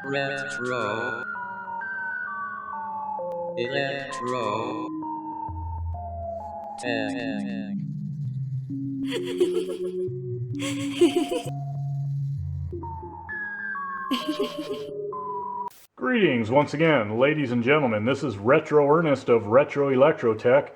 Retro Electro Tech. Greetings once again, ladies and gentlemen. This is Retro Ernest of Retro Electro Tech,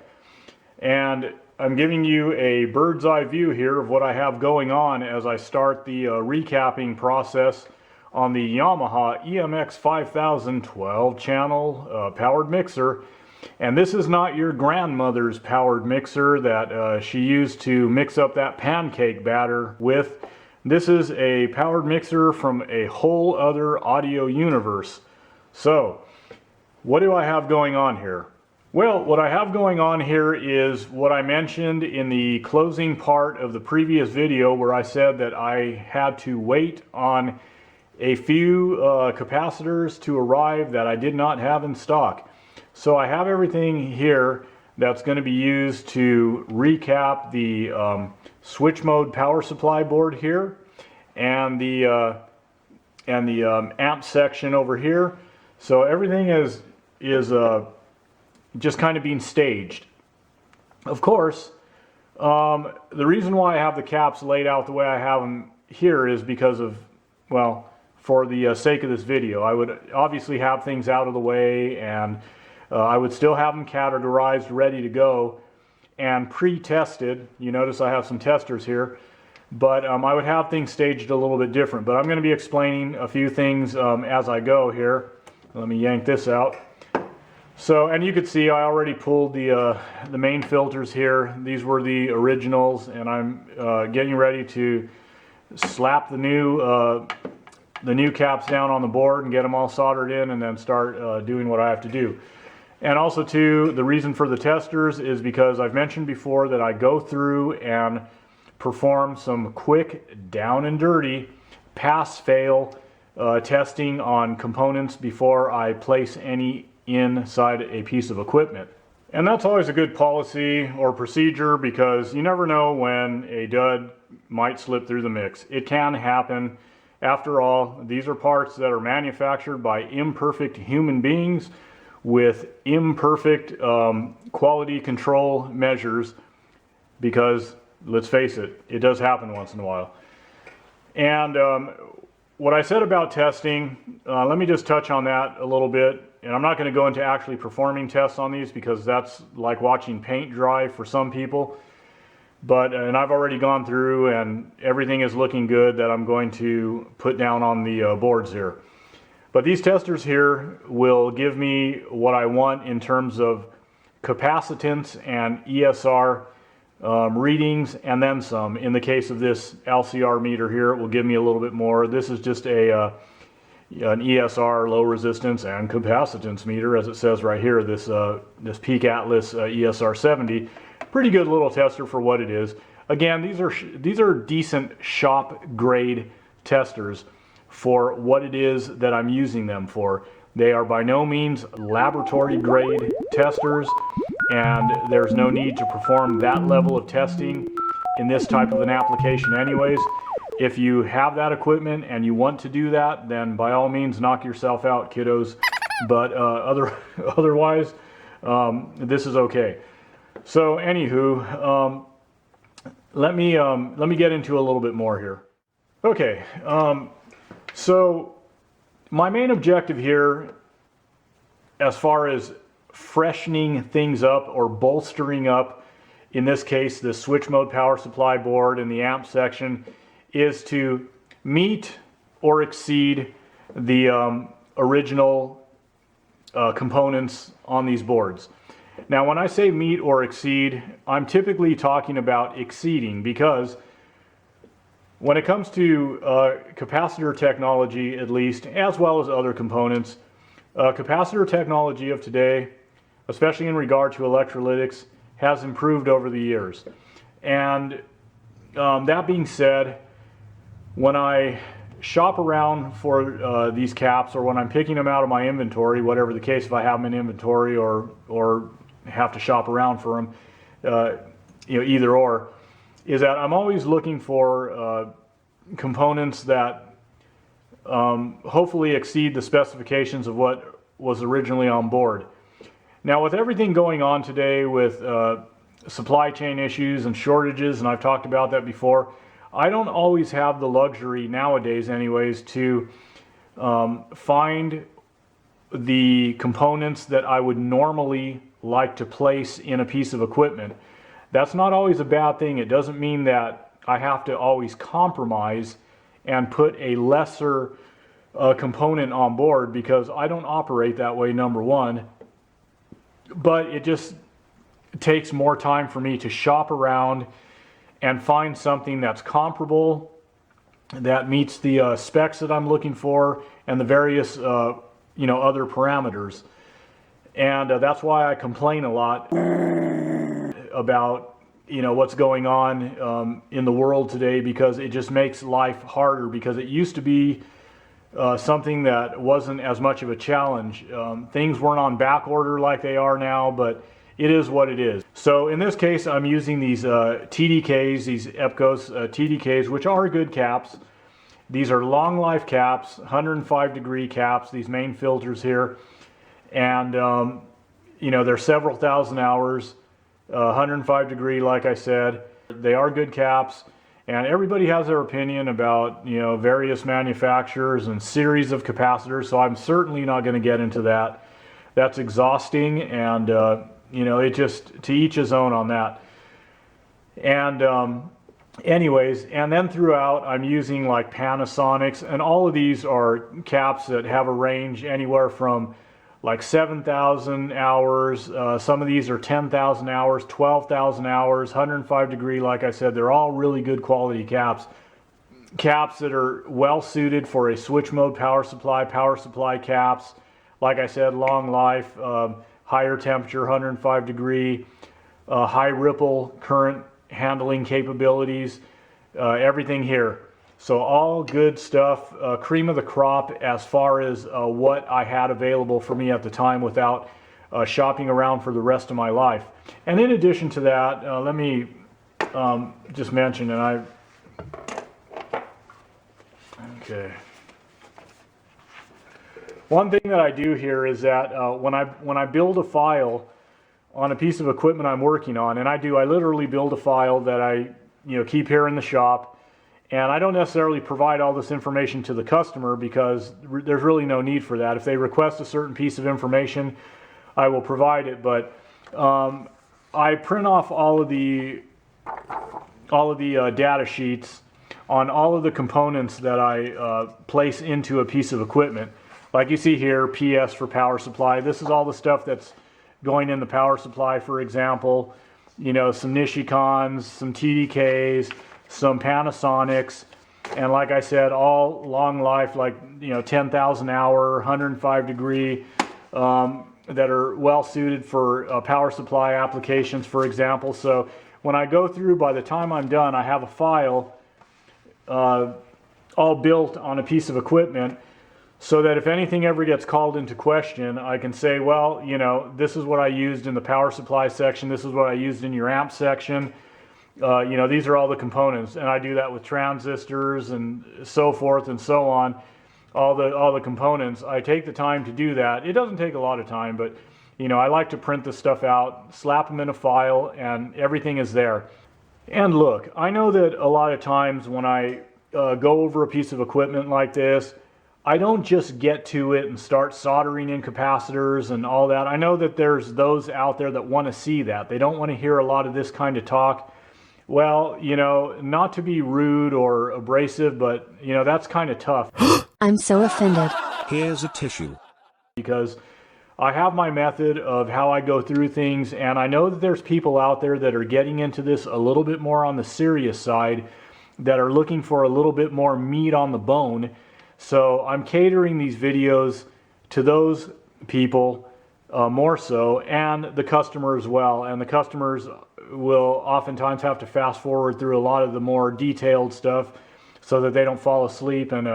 and I'm giving you a bird's eye view here of what I have going on as I start the recapping process on the Yamaha EMX 5000 12-channel powered mixer. And this is not your grandmother's powered mixer that she used to mix up that pancake batter with. This is a powered mixer from a whole other audio universe. So, what do I have going on here? Well, what I have going on here is what I mentioned in the closing part of the previous video, where I said that I had to wait on a few capacitors to arrive that I did not have in stock. So I have everything here that's going to be used to recap the switch mode power supply board here, and the amp section over here. So everything is just kind of being staged. Of course, the reason why I have the caps laid out the way I have them here is because of, well, for the sake of this video, I would obviously have things out of the way, and I would still have them categorized, ready to go, and pre-tested. You notice I have some testers here, but I would have things staged a little bit different. But I'm going to be explaining a few things as I go here. Let me yank this out. So, and you can see I already pulled the main filters here. These were the originals, and I'm getting ready to slap the new caps down on the board and get them all soldered in, and then start doing what I have to do. And also too, the reason for the testers is because I've mentioned before that I go through and perform some quick down and dirty pass-fail testing on components before I place any inside a piece of equipment. And that's always a good policy or procedure, because you never know when a dud might slip through the mix. It can happen. After all, these are parts that are manufactured by imperfect human beings with imperfect quality control measures, because let's face it, it does happen once in a while. And what I said about testing, let me just touch on that a little bit. And I'm not going to go into actually performing tests on these, because that's like watching paint dry for some people. But, and I've already gone through and everything is looking good that I'm going to put down on the boards here. But these testers here will give me what I want in terms of capacitance and ESR readings, and then some. In the case of this LCR meter here, it will give me a little bit more. This is just an ESR, low resistance and capacitance meter, as it says right here, this Peak Atlas ESR 70. Pretty good little tester for what it is. Again, these are decent shop grade testers for what it is that I'm using them for. They are by no means laboratory grade testers, and there's no need to perform that level of testing in this type of an application anyways. If you have that equipment and you want to do that, then by all means knock yourself out, kiddos. But otherwise, this is okay. So anywho, let me get into a little bit more here. Okay, so my main objective here, as far as freshening things up or bolstering up, in this case the switch mode power supply board and the amp section, is to meet or exceed the original components on these boards. Now, when I say meet or exceed, I'm typically talking about exceeding, because when it comes to capacitor technology, at least, as well as other components, capacitor technology of today, especially in regard to electrolytics, has improved over the years. And that being said, when I shop around for these caps, or when I'm picking them out of my inventory, whatever the case, if I have them in inventory or have to shop around for them, either or, is that I'm always looking for components that hopefully exceed the specifications of what was originally on board. Now, with everything going on today with supply chain issues and shortages, and I've talked about that before, I don't always have the luxury nowadays anyways to find the components that I would normally like to place in a piece of equipment. That's not always a bad thing. It doesn't mean that I have to always compromise and put a lesser component on board, because I don't operate that way, number one. But it just takes more time for me to shop around and find something that's comparable, that meets the specs that I'm looking for, and the various other parameters. And that's why I complain a lot about what's going on in the world today, because it just makes life harder, because it used to be something that wasn't as much of a challenge. Things weren't on back order like they are now, but it is what it is. So in this case, I'm using these TDKs, these EPCOS TDKs, which are good caps. These are long life caps, 105 degree caps, these main filters here. And they're several thousand hours, 105 degree, like I said. They are good caps, and everybody has their opinion about various manufacturers and series of capacitors, so I'm certainly not going to get into that. That's exhausting, and it just, to each his own on that. And anyways, and then throughout I'm using like Panasonics, and all of these are caps that have a range anywhere from like 7,000 hours. Some of these are 10,000 hours, 12,000 hours, 105 degree. Like I said, they're all really good quality caps. Caps that are well suited for a switch mode power supply caps. Like I said, long life, higher temperature, 105 degree, high ripple current handling capabilities, everything here. So all good stuff, cream of the crop as far as what I had available for me at the time without shopping around for the rest of my life. And in addition to that, let me just mention, okay. One thing that I do here is that when I build a file on a piece of equipment I'm working on, and I literally build a file that I keep here in the shop. And I don't necessarily provide all this information to the customer, because there's really no need for that. If they request a certain piece of information, I will provide it. But I print off all of the data sheets on all of the components that I place into a piece of equipment. Like you see here, PS for power supply. This is all the stuff that's going in the power supply, for example. Some Nishikons, some TDKs, some Panasonics, and like I said, all long life, like 10,000 hour, 105 degree, that are well suited for power supply applications, for example. So when I go through, by the time I'm done, I have a file all built on a piece of equipment, so that if anything ever gets called into question, I can say, well, this is what I used in the power supply section, this is what I used in your amp section. These are all the components, and I do that with transistors and so forth and so on. All the components. I take the time to do that. It doesn't take a lot of time, but I like to print this stuff out, slap them in a file, and everything is there. And look, I know that a lot of times when I go over a piece of equipment like this, I don't just get to it and start soldering in capacitors and all that. I know that there's those out there that want to see that. They don't want to hear a lot of this kind of talk. Well, not to be rude or abrasive, but, that's kind of tough. I'm so offended. Here's a tissue. Because I have my method of how I go through things, and I know that there's people out there that are getting into this a little bit more on the serious side, that are looking for a little bit more meat on the bone. So I'm catering these videos to those people more so, and the customer as well. And the customers will oftentimes have to fast forward through a lot of the more detailed stuff so that they don't fall asleep and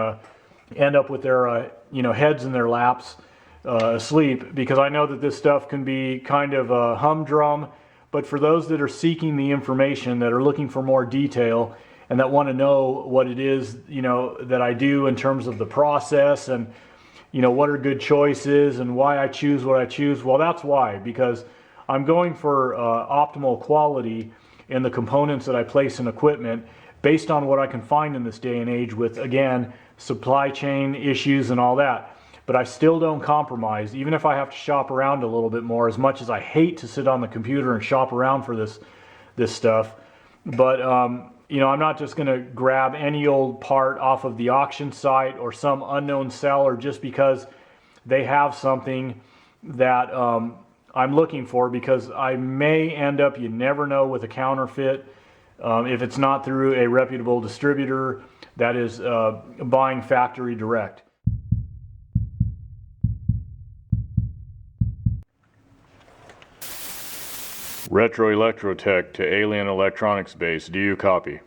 end up with their heads in their laps asleep, because I know that this stuff can be kind of humdrum. But for those that are seeking the information, that are looking for more detail, and that want to know what it is, you know, that I do in terms of the process, and you know, what are good choices and why I choose what I choose. Well, that's why, because I'm going for optimal quality in the components that I place in equipment based on what I can find in this day and age with, again, supply chain issues and all that. But I still don't compromise, even if I have to shop around a little bit more, as much as I hate to sit on the computer and shop around for this stuff. But you know, I'm not just going to grab any old part off of the auction site or some unknown seller just because they have something that I'm looking for, because I may end up, you never know, with a counterfeit if it's not through a reputable distributor that is buying factory direct. Retro Electrotech to Alien Electronics Base. Do you copy?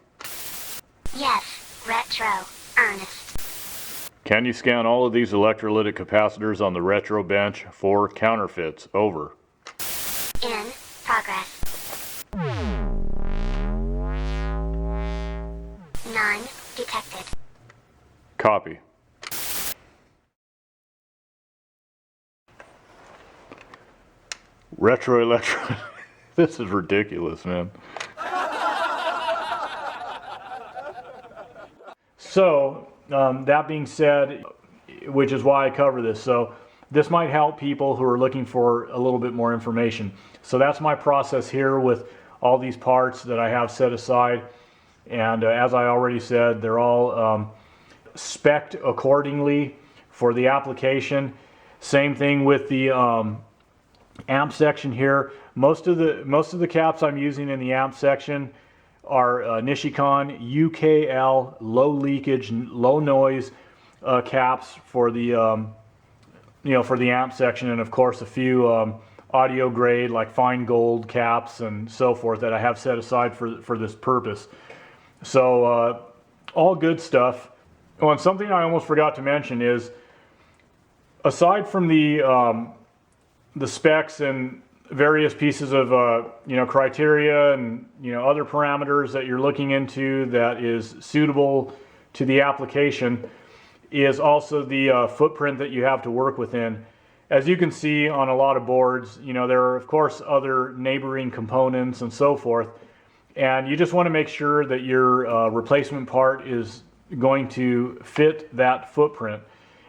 Yes, Retro. Ernest. Can you scan all of these electrolytic capacitors on the Retro bench for counterfeits? Over. In progress. None detected. Copy. Retro Electro... This is ridiculous, man. So, that being said, which is why I cover this, so this might help people who are looking for a little bit more information. So that's my process here with all these parts that I have set aside. And as I already said, they're all spec'd accordingly for the application. Same thing with the amp section here. Most of the caps I'm using in the amp section are Nishikon UKL low leakage, low noise caps for the you know, for the amp section, and of course a few audio grade like fine gold caps and so forth that I have set aside for this purpose. So all good stuff. Oh, and something I almost forgot to mention is, aside from the specs and various pieces of you know, criteria and, you know, other parameters that you're looking into that is suitable to the application, is also the footprint that you have to work within. As you can see on a lot of boards, you know, there are of course other neighboring components and so forth, and you just want to make sure that your replacement part is going to fit that footprint.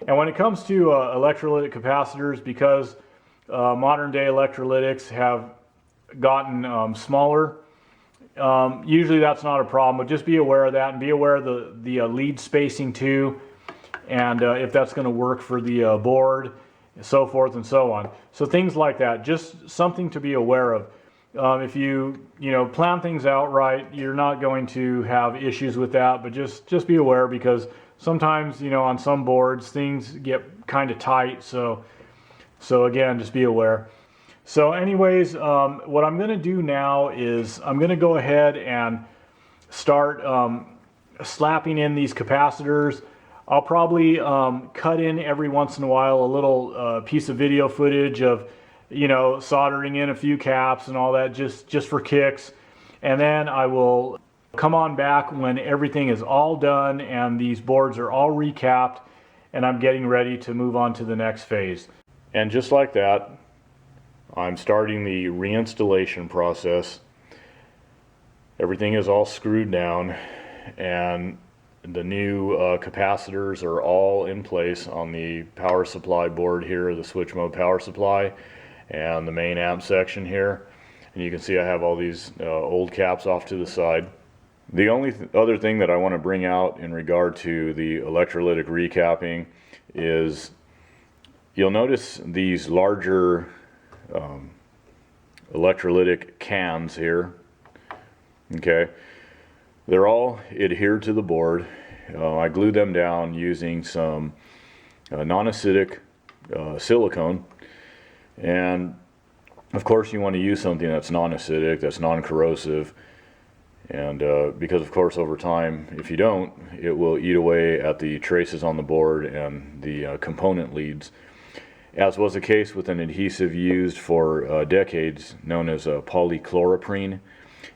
And when it comes to electrolytic capacitors, because modern day electrolytics have gotten smaller, usually that's not a problem, but just be aware of that, and be aware of the lead spacing too, and if that's going to work for the board, so forth and so on. So things like that, just something to be aware of. If you know, plan things out right, you're not going to have issues with that, but just be aware, because sometimes, you know, on some boards things get kind of tight, so again, just be aware. So anyways, what I'm going to do now is I'm going to go ahead and start slapping in these capacitors. I'll probably cut in every once in a while a little piece of video footage of, you know, soldering in a few caps and all that, just for kicks. And then I will come on back when everything is all done and these boards are all recapped and I'm getting ready to move on to the next phase. And just like that, I'm starting the reinstallation process. Everything is all screwed down, and the new capacitors are all in place on the power supply board here, the switch mode power supply, and the main amp section here. And you can see I have all these old caps off to the side. The only other thing that I want to bring out in regard to the electrolytic recapping is, you'll notice these larger electrolytic cans here. Okay, they're all adhered to the board. I glued them down using some non-acidic silicone, and of course you want to use something that's non-acidic, that's non-corrosive, and because of course over time, if you don't, it will eat away at the traces on the board and the component leads, as was the case with an adhesive used for decades known as polychloroprene.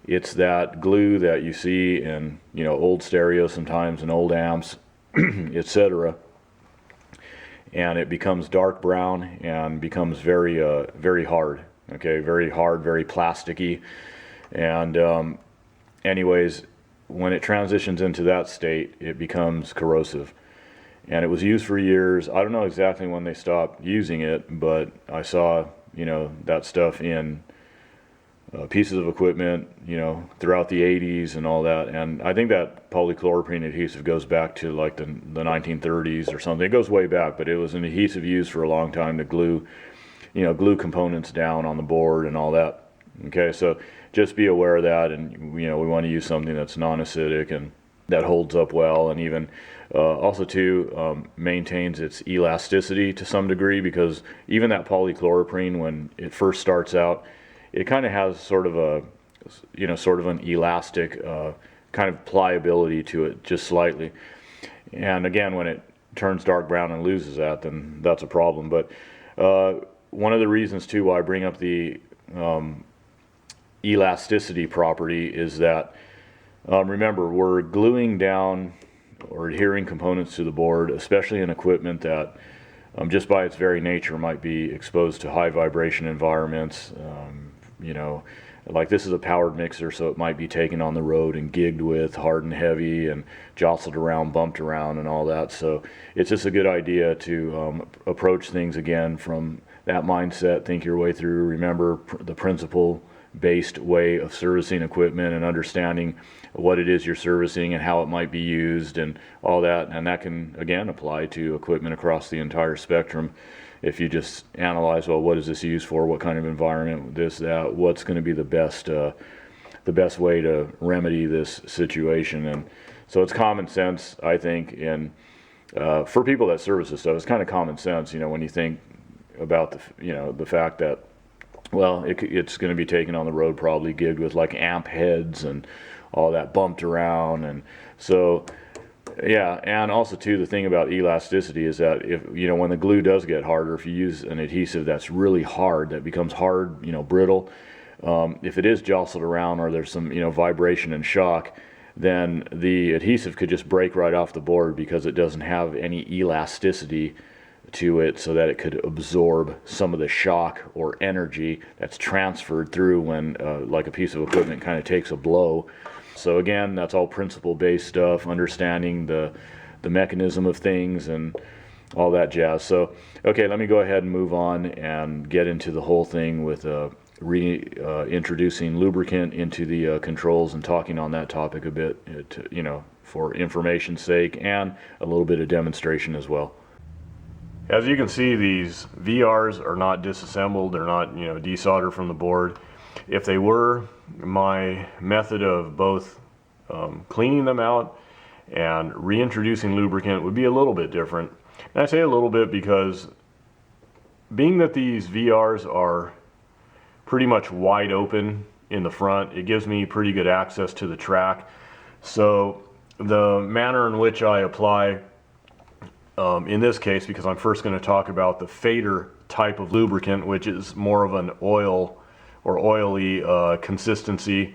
It's that glue that you see in, you know, old stereos sometimes and old amps, etc. And it becomes dark brown and becomes very hard. Okay, very hard, very plasticky. And anyways, when it transitions into that state, it becomes corrosive. And it was used for years. I don't know exactly when they stopped using it, but I saw, you know, that stuff in pieces of equipment, you know, throughout the 80s and all that. And I think that polychloroprene adhesive goes back to like the 1930s or something. It goes way back, but it was an adhesive used for a long time to glue, you know, glue components down on the board and all that. Okay, so just be aware of that, and you know, we want to use something that's non-acidic and that holds up well, and even also too maintains its elasticity to some degree, because even that polychloroprene, when it first starts out, it kind of has sort of a, you know, sort of an elastic kind of pliability to it, just slightly. And again, when it turns dark brown and loses that, then that's a problem. But one of the reasons too why I bring up the elasticity property is that remember, we're gluing down or adhering components to the board, especially in equipment that just by its very nature might be exposed to high vibration environments. You know, like this is a powered mixer, so it might be taken on the road and gigged with hard and heavy and jostled around, bumped around and all that. So it's just a good idea to approach things again from that mindset, think your way through, remember the principle based way of servicing equipment and understanding what it is you're servicing and how it might be used and all that. And that can again apply to equipment across the entire spectrum. If you just analyze, well, what is this used for, what kind of environment, this, that, what's going to be the best way to remedy this situation. And so it's common sense, I think, and for people that service this stuff, it's kind of common sense, you know, when you think about the, you know, the fact that, well, it's going to be taken on the road, probably gigged with like amp heads and all that, bumped around. And so yeah, and also too, the thing about elasticity is that if, you know, when the glue does get harder, if you use an adhesive that's really hard, that becomes hard, you know, brittle, if it is jostled around or there's some, you know, vibration and shock, then the adhesive could just break right off the board because it doesn't have any elasticity to it, so that it could absorb some of the shock or energy that's transferred through when like a piece of equipment kind of takes a blow. So again, that's all principle-based stuff, understanding the mechanism of things and all that jazz. So, okay, let me go ahead and move on and get into the whole thing with introducing lubricant into the controls and talking on that topic a bit, you know, for information's sake, and a little bit of demonstration as well. As you can see, these VRs are not disassembled, they're not, you know, desoldered from the board. If they were, my method of both cleaning them out and reintroducing lubricant would be a little bit different. And I say a little bit because being that these VRs are pretty much wide open in the front, it gives me pretty good access to the track. So the manner in which I apply, in this case, because I'm first going to talk about the fader type of lubricant, which is more of an oil or oily consistency.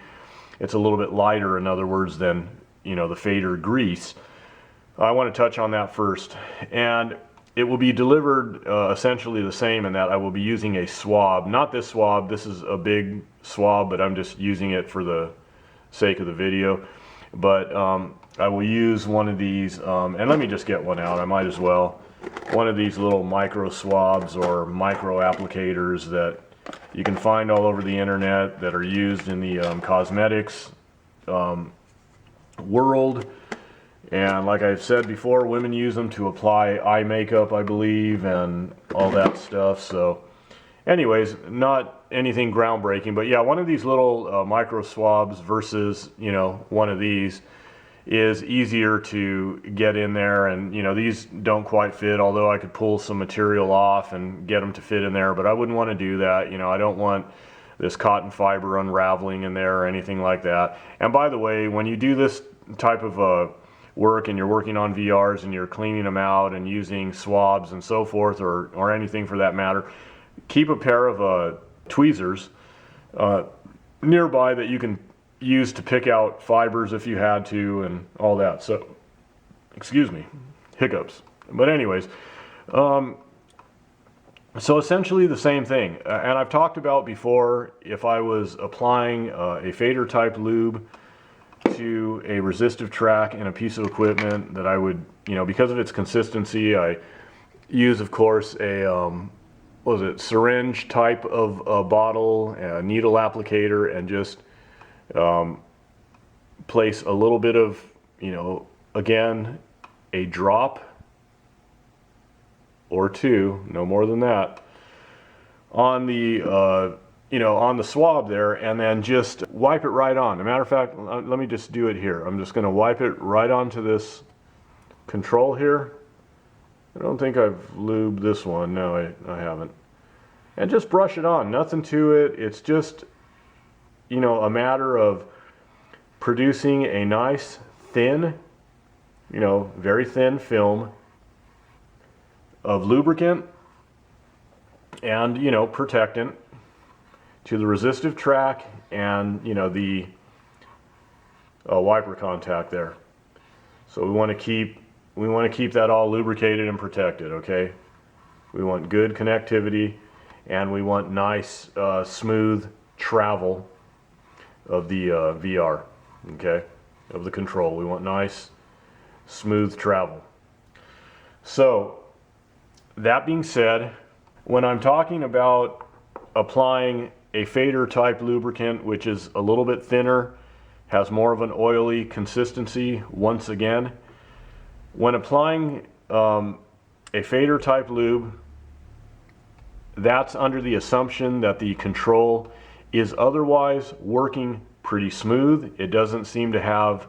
It's a little bit lighter, in other words, than, you know, the fader grease. I want to touch on that first, and it will be delivered essentially the same in that I will be using a swab. Not this swab, this is a big swab, but I'm just using it for the sake of the video. But I will use one of these, and let me just get one out, I might as well. One of these little micro swabs or micro applicators that you can find all over the internet that are used in the cosmetics world. And like I've said before, women use them to apply eye makeup, I believe, and all that stuff. So anyways, not anything groundbreaking, but yeah, one of these little micro swabs versus, you know, one of these is easier to get in there. And, you know, these don't quite fit, although I could pull some material off and get them to fit in there, but I wouldn't want to do that. You know, I don't want this cotton fiber unraveling in there or anything like that. And by the way, when you do this type of work and you're working on VRs and you're cleaning them out and using swabs and so forth, or anything for that matter, keep a pair of tweezers nearby that you can used to pick out fibers if you had to and all that. So, excuse me, hiccups. But anyways, so essentially the same thing. And I've talked about before, if I was applying a fader type lube to a resistive track in a piece of equipment, that I would, because of its consistency, I use, of course, a syringe type of bottle, a needle applicator, and just place a little bit of, again, a drop or two, no more than that, on the on the swab there, and then just wipe it right on. As a matter of fact, let me just do it here. I'm just going to wipe it right onto this control here. I don't think I've lubed this one. No, I haven't. And just brush it on. Nothing to it. It's just, a matter of producing a nice thin, very thin film of lubricant and, protectant to the resistive track and, the wiper contact there. So we want to keep that all lubricated and protected, okay? We want good connectivity, and we want nice, smooth travel of the VR, okay? Of the control. We want nice, smooth travel. So, that being said, when I'm talking about applying a fader type lubricant, which is a little bit thinner, has more of an oily consistency, once again, when applying a fader type lube, that's under the assumption that the control is otherwise working pretty smooth. It doesn't seem to have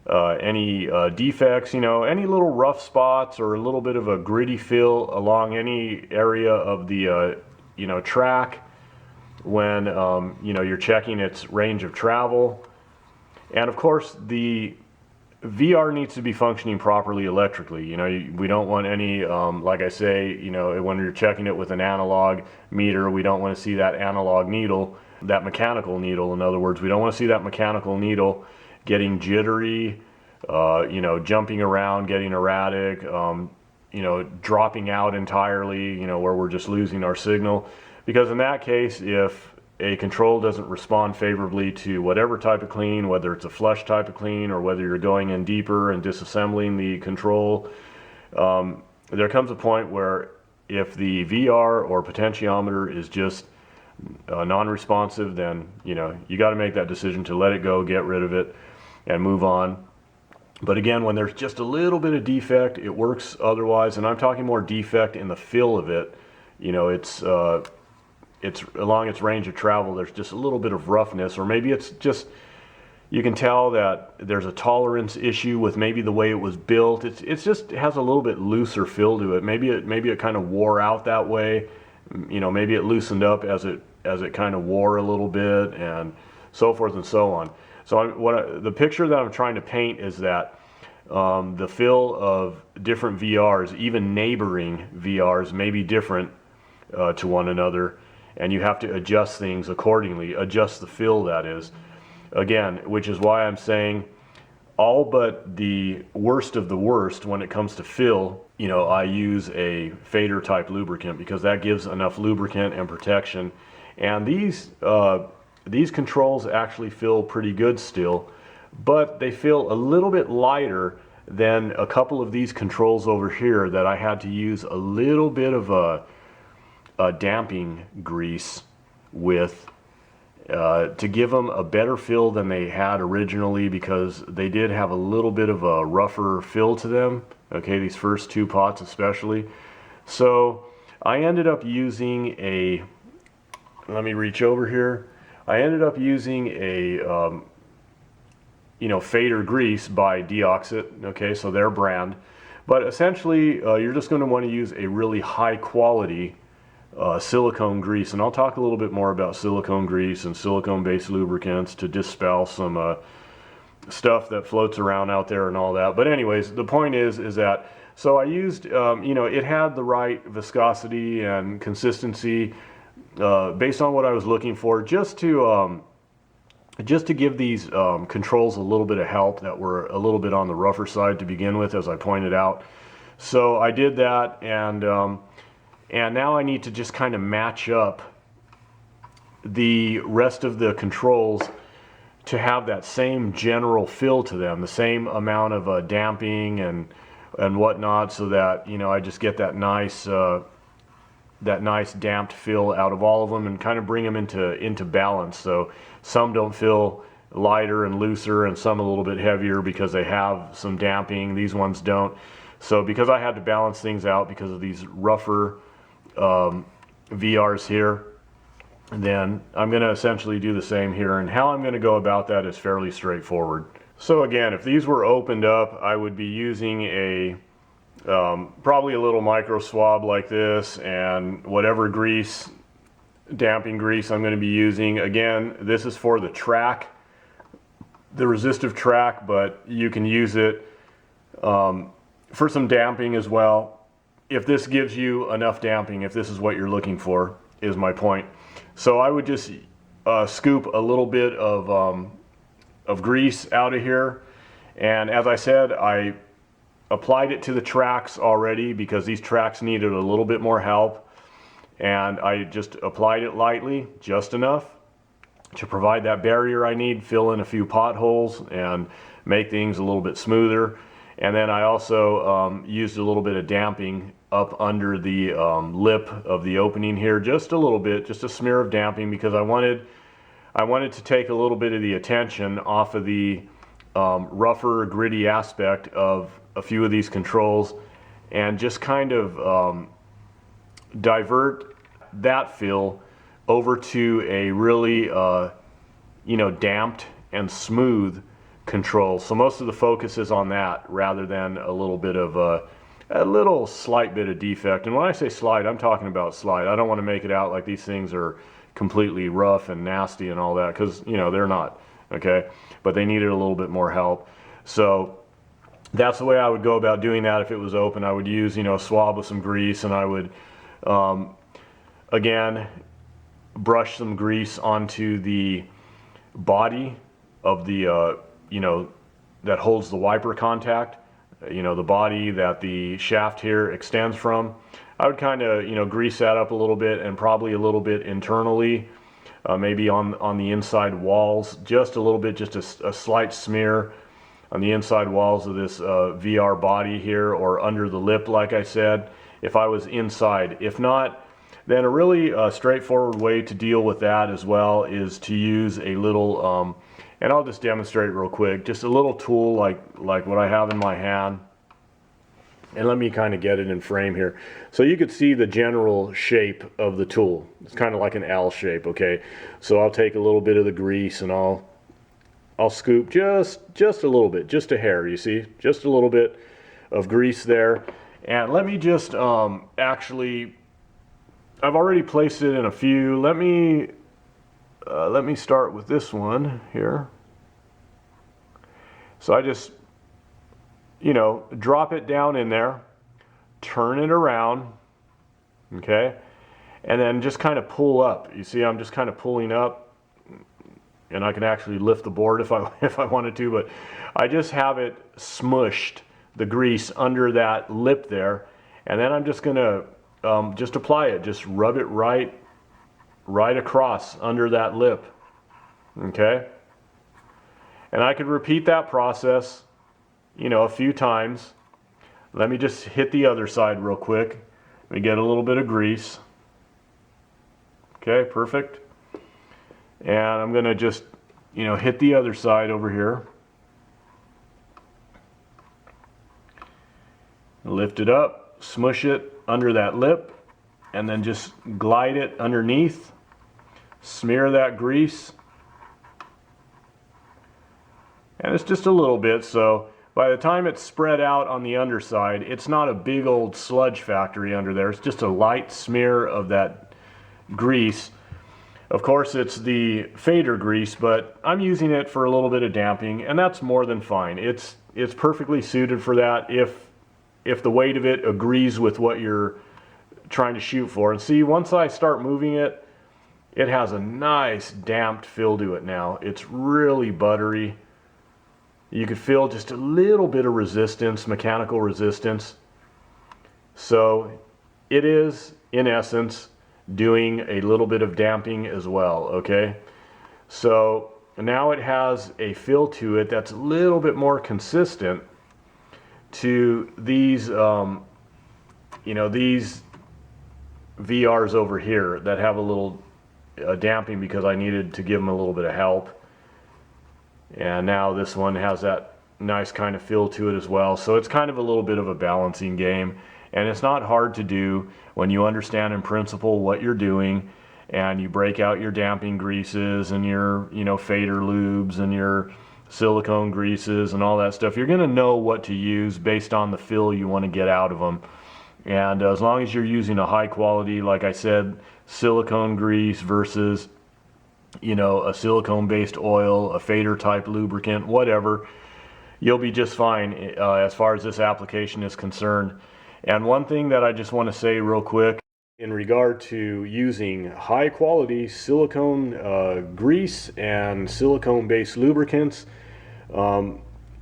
any defects, any little rough spots or a little bit of a gritty feel along any area of the track when you're checking its range of travel. And of course, the VR needs to be functioning properly electrically. We don't want any, like I say, when you're checking it with an analog meter, we don't want to see that analog needle, that mechanical needle. In other words, we don't want to see that mechanical needle getting jittery, jumping around, getting erratic, dropping out entirely, where we're just losing our signal. Because in that case, if a control doesn't respond favorably to whatever type of clean, whether it's a flush type of clean or whether you're going in deeper and disassembling the control, there comes a point where if the VR or potentiometer is just non-responsive, then you got to make that decision to let it go, get rid of it, and move on. But again, when there's just a little bit of defect, it works otherwise, and I'm talking more defect in the feel of it. It's along its range of travel, there's just a little bit of roughness, or maybe it's just, you can tell that there's a tolerance issue with maybe the way it was built. It has a little bit looser feel to it. Maybe it kind of wore out that way. Maybe it loosened up as it kind of wore a little bit, and so forth and so on. So the picture that I'm trying to paint is that the feel of different VRs, even neighboring VRs, may be different to one another, and you have to adjust things accordingly, adjust the feel, that is. Again, which is why I'm saying all but the worst of the worst when it comes to feel, I use a fader type lubricant because that gives enough lubricant and protection. And these controls actually feel pretty good still, but they feel a little bit lighter than a couple of these controls over here that I had to use a little bit of a damping grease with to give them a better feel than they had originally, because they did have a little bit of a rougher feel to them, okay, these first two pots especially. So I ended up using let me reach over here. I ended up using a fader grease by Deoxit, okay, so their brand. But essentially, you're just going to want to use a really high quality silicone grease, and I'll talk a little bit more about silicone grease and silicone-based lubricants to dispel some stuff that floats around out there and all that. But anyways, the point is that, so I used, it had the right viscosity and consistency based on what I was looking for, just to just to give these controls a little bit of help that were a little bit on the rougher side to begin with, as I pointed out. So I did that, and now I need to just kind of match up the rest of the controls to have that same general feel to them, the same amount of damping and whatnot, so that, you know, I just get that nice damped feel out of all of them and kind of bring them into balance. So some don't feel lighter and looser, and some a little bit heavier because they have some damping. These ones don't. So because I had to balance things out because of these rougher VRs here, then I'm going to essentially do the same here. And how I'm going to go about that is fairly straightforward. So again, if these were opened up, I would be using a probably a little micro swab like this, and whatever grease, damping grease I'm going to be using. Again, this is for the track, the resistive track, but you can use it for some damping as well. If this gives you enough damping, if this is what you're looking for, is my point. So I would just scoop a little bit of grease out of here, and as I said, I applied it to the tracks already because these tracks needed a little bit more help, and I just applied it lightly, just enough to provide that barrier I need, fill in a few potholes and make things a little bit smoother. And then I also used a little bit of damping up under the lip of the opening here, just a little bit, just a smear of damping, because I wanted to take a little bit of the attention off of the rougher, gritty aspect of a few of these controls, and just kind of divert that feel over to a really you know, damped and smooth control. So most of the focus is on that rather than a little bit of a little slight bit of defect. And when I say slight, I'm talking about slight. I don't want to make it out like these things are completely rough and nasty and all that, because, you know, they're not, okay? But they needed a little bit more help. So that's the way I would go about doing that. If it was open, I would use, you know, a swab with some grease, and I would again brush some grease onto the body of the you know, that holds the wiper contact, you know, the body that the shaft here extends from. I would kind of, you know, grease that up a little bit, and probably a little bit internally, maybe on the inside walls, just a little bit, just a slight smear on the inside walls of this VR body here, or under the lip, like I said, if I was inside. If not, then a really straightforward way to deal with that as well is to use a little, and I'll just demonstrate real quick, just a little tool like what I have in my hand. And let me kind of get it in frame here. So you could see the general shape of the tool. It's kind of like an L shape, okay? So I'll take a little bit of the grease, and I'll scoop just a little bit, just a hair, you see? Just a little bit of grease there. And let me just actually, I've already placed it in a few. Let me start with this one here. So I just, you know, drop it down in there, turn it around, okay? And then just kind of pull up. You see, I'm just kind of pulling up, and I can actually lift the board if I wanted to, but I just have it smushed, the grease under that lip there, and then I'm just gonna just apply it, just rub it right across under that lip, okay? And I could repeat that process, you know, a few times. Let me just hit the other side real quick. Let me get a little bit of grease. Okay, perfect. And I'm gonna just, you know, hit the other side over here. Lift it up, smush it under that lip, and then just glide it underneath. Smear that grease. And it's just a little bit, so by the time it's spread out on the underside, it's not a big old sludge factory under there. It's just a light smear of that grease. Of course, it's the fader grease, but I'm using it for a little bit of damping, and that's more than fine. It's perfectly suited for that if the weight of it agrees with what you're trying to shoot for. And see, once I start moving it, it has a nice damped feel to it now. It's really buttery. You could feel just a little bit of resistance, mechanical resistance. So it is, in essence, doing a little bit of damping as well, okay? So now it has a feel to it that's a little bit more consistent to these, these VRs over here that have a little damping because I needed to give them a little bit of help. And now this one has that nice kind of feel to it as well. So it's kind of a little bit of a balancing game, and it's not hard to do when you understand in principle what you're doing, and you break out your damping greases and your fader lubes and your silicone greases and all that stuff. You're going to know what to use based on the feel you want to get out of them. And as long as you're using a high quality, like I said, silicone grease versus a silicone based oil, a fader type lubricant, whatever, you'll be just fine as far as this application is concerned. And one thing that I just want to say real quick in regard to using high quality silicone grease and silicone based lubricants,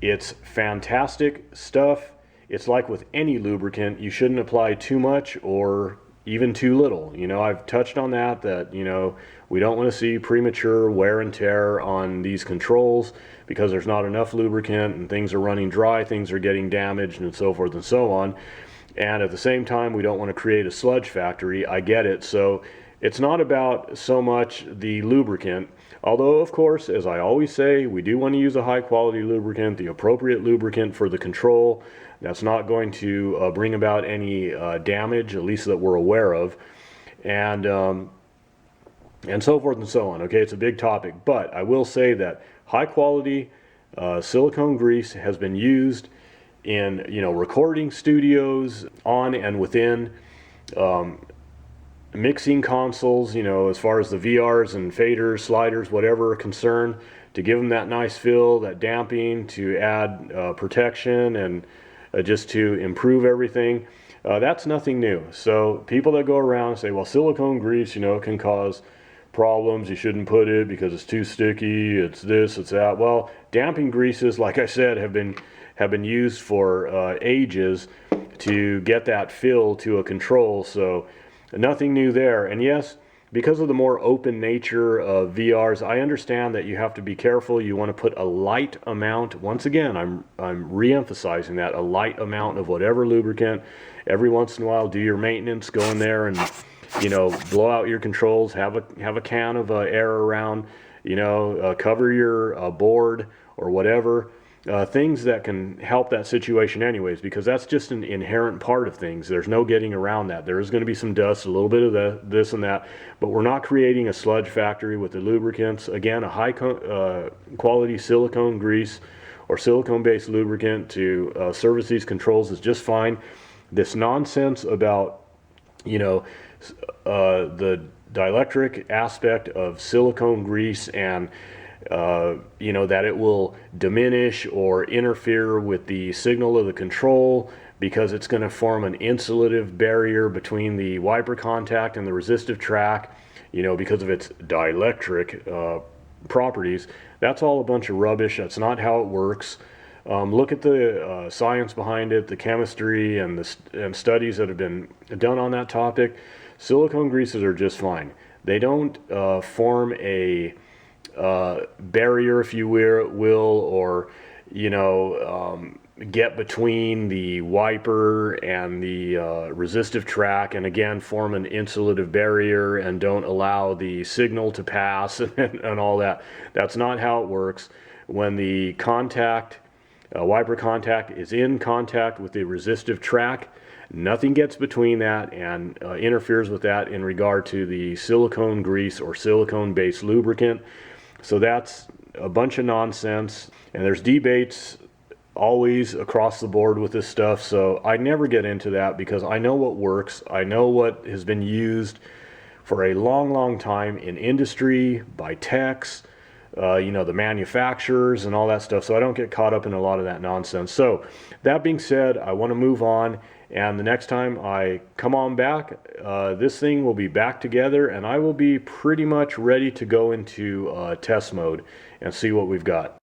it's fantastic stuff. It's like with any lubricant, you shouldn't apply too much or even too little. I've touched on that we don't want to see premature wear and tear on these controls because there's not enough lubricant and things are running dry, things are getting damaged and so forth and so on. And at the same time, we don't want to create a sludge factory. I get it. So it's not about so much the lubricant, although of course, as I always say, we do want to use a high quality lubricant, the appropriate lubricant for the control. That's not going to bring about any damage, at least that we're aware of, and so forth and so on. Okay, it's a big topic, but I will say that high quality silicone grease has been used in recording studios, on and within mixing consoles, as far as the VRs and faders, sliders, whatever are concerned, to give them that nice feel, that damping, to add protection and just to improve everything. That's nothing new. So people that go around and say, well, silicone grease, can cause problems, you shouldn't put it because it's too sticky, it's this, it's that. Well, damping greases, like I said, have been used for ages to get that feel to a control. So nothing new there. And yes, because of the more open nature of VRs, I understand that you have to be careful. You want to put a light amount. Once again, I'm re-emphasizing that, a light amount of whatever lubricant. Every once in a while, do your maintenance, go in there and blow out your controls. Have a can of air around. Cover your board or whatever. Things that can help that situation anyways, because that's just an inherent part of things. There's no getting around that. There is going to be some dust, a little bit of this and that, but we're not creating a sludge factory with the lubricants. Again, a high quality silicone grease or silicone based lubricant to service these controls is just fine. This nonsense about the dielectric aspect of silicone grease and that it will diminish or interfere with the signal of the control because it's going to form an insulative barrier between the wiper contact and the resistive track, because of its dielectric properties. That's all a bunch of rubbish. That's not how it works. Look at the science behind it, the chemistry and the studies that have been done on that topic. Silicone greases are just fine. They don't form a barrier, if you will, or get between the wiper and the resistive track, and again form an insulative barrier and don't allow the signal to pass and all that. That's not how it works. When the wiper contact is in contact with the resistive track, nothing gets between that and interferes with that in regard to the silicone grease or silicone based lubricant. So that's a bunch of nonsense, and there's debates always across the board with this stuff, so I never get into that because I know what works. I know what has been used for a long time in industry, by techs, the manufacturers and all that stuff, so I don't get caught up in a lot of that nonsense. So that being said, I want to move on And the next time I come on back, this thing will be back together and I will be pretty much ready to go into test mode and see what we've got.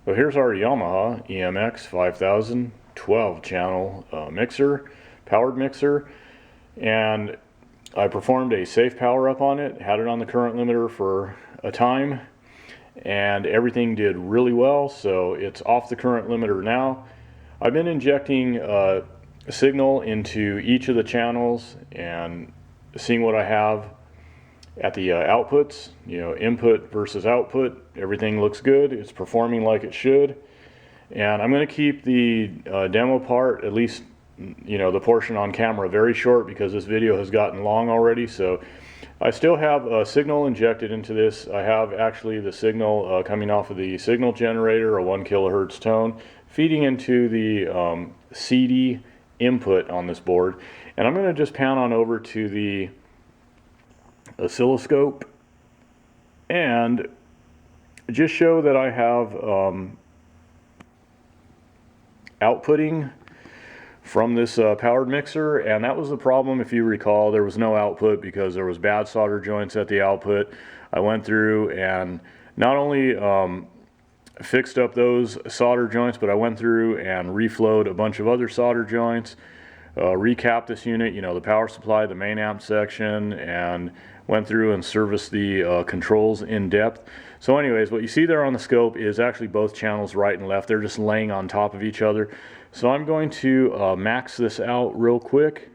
So here's our Yamaha EMX 5000 12 channel mixer, powered mixer, and I performed a safe power up on it, had it on the current limiter for a time, and everything did really well, so it's off the current limiter now. I've been injecting a signal into each of the channels and seeing what I have at the outputs, input versus output. Everything looks good, it's performing like it should, and I'm going to keep the demo part, at least the portion on camera, very short because this video has gotten long already. So I still have a signal injected into this. I have actually the signal coming off of the signal generator, a 1 kilohertz tone, feeding into the CD input on this board. And I'm going to just pan on over to the oscilloscope and just show that I have outputting from this powered mixer, and that was the problem. If you recall, there was no output because there was bad solder joints at the output. I went through and not only fixed up those solder joints, but I went through and reflowed a bunch of other solder joints, recapped this unit, the power supply, the main amp section, and went through and serviced the controls in depth. So anyways, what you see there on the scope is actually both channels, right and left. They're just laying on top of each other. So I'm going to max this out real quick.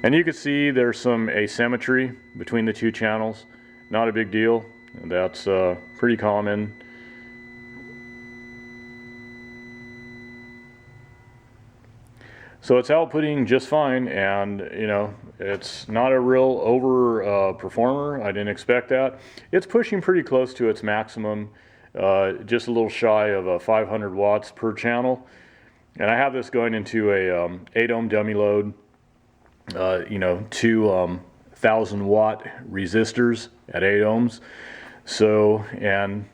And you can see there's some asymmetry between the two channels. Not a big deal. That's pretty common. So it's outputting just fine, and it's not a real over performer. I didn't expect that. It's pushing pretty close to its maximum, just a little shy of 500 watts per channel. And I have this going into a 8 ohm dummy load, 2,000 watt resistors at 8 ohms. So, and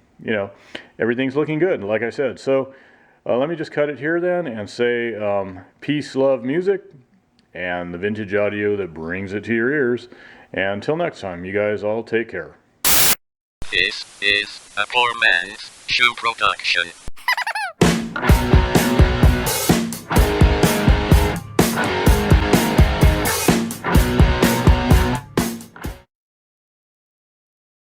everything's looking good, like I said. So let me just cut it here then and say peace, love, music, and the vintage audio that brings it to your ears. And until next time, you guys all take care. This is a poor man's shoe production.